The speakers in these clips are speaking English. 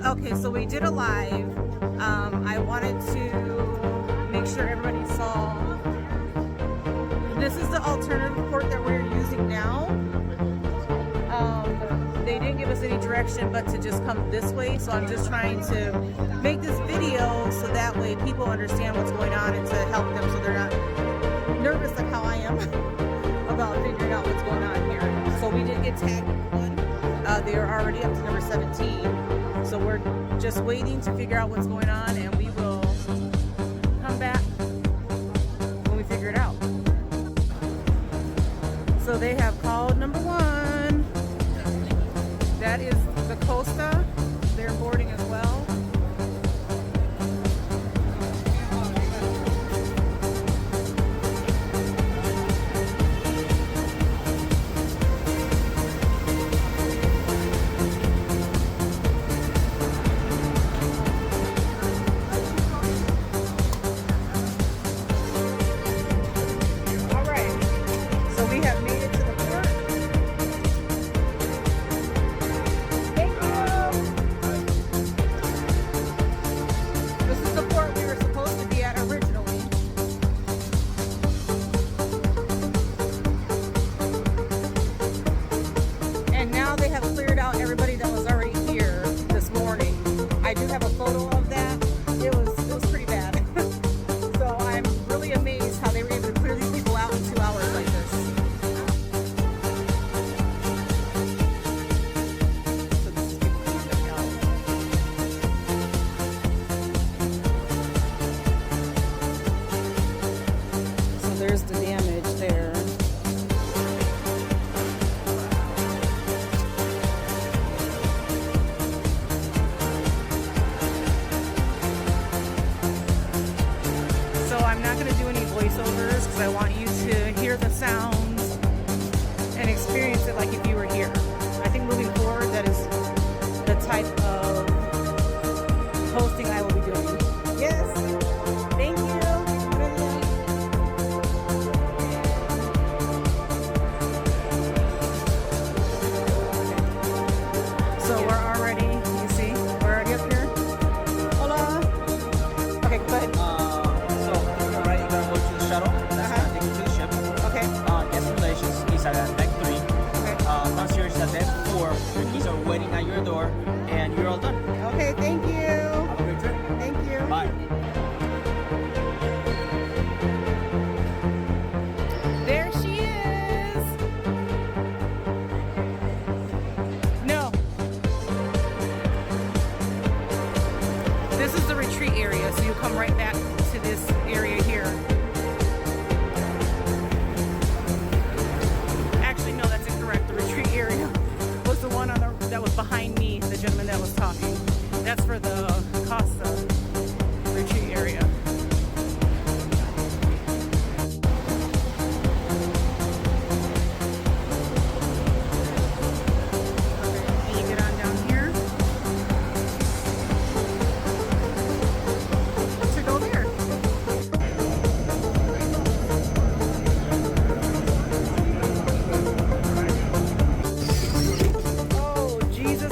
Okay, so we did a live. I wanted to make sure everybody saw. This is the alternative port that we're using now. They didn't give us any direction but to just come this way, so I'm just trying to make this video so that way people understand what's going on and to help them so they're not nervous like how I am about figuring out what's going on here. So we did get tagged one. They are already up to number 17. So we're just waiting to figure out what's going on, and we will come back when we figure it out. So they have called number 1. That is the Costa. They're boarding as well. Everybody that was already here this morning. I do have a photo of that. It was pretty bad. So I'm really amazed how they were able to clear these people out in 2 hours like this. So this is people coming out. So there's the damage there. I'm not going to do any voiceovers because I want you to hear the sounds and experience it like if you were here. I think moving forward, that is the type of hosting I will be doing. Yes, thank you. So we're already, you see, we're already up here. Hola. Okay, go ahead. Is at deck 3. Okay. Concierge is at deck 4. Your keys are waiting at your door, and you're all done. Okay, thank you. Have a great trip. Thank you. Bye. There she is. No. This is the retreat area, so you come right back to this area here. Was the one on the that was behind me, the gentleman that was talking. That's for the Costa retreat area. And you get on down here to go there.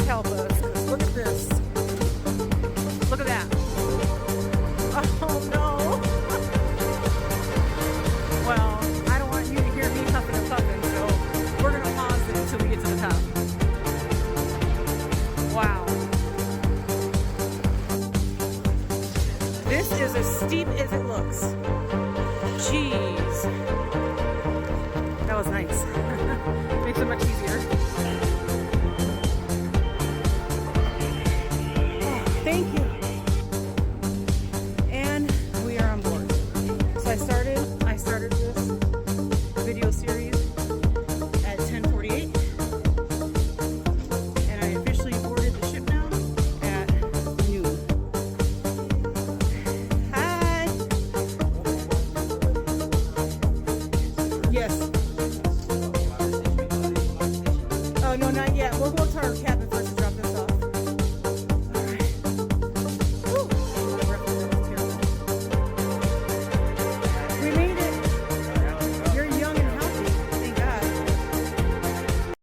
Help us. Look at this. Look at that. Oh no. Well, I don't want you to hear me huffing and puffing, so we're going to pause it until we get to the top. Wow. This is as steep as it looks. Jeez. That was nice. Makes it much easier. Thank you. And we are on board. So I started this video series at 10:48, and I officially boarded the ship now at noon. Hi. Yes. Oh no, not yet. We'll go to our cabin first.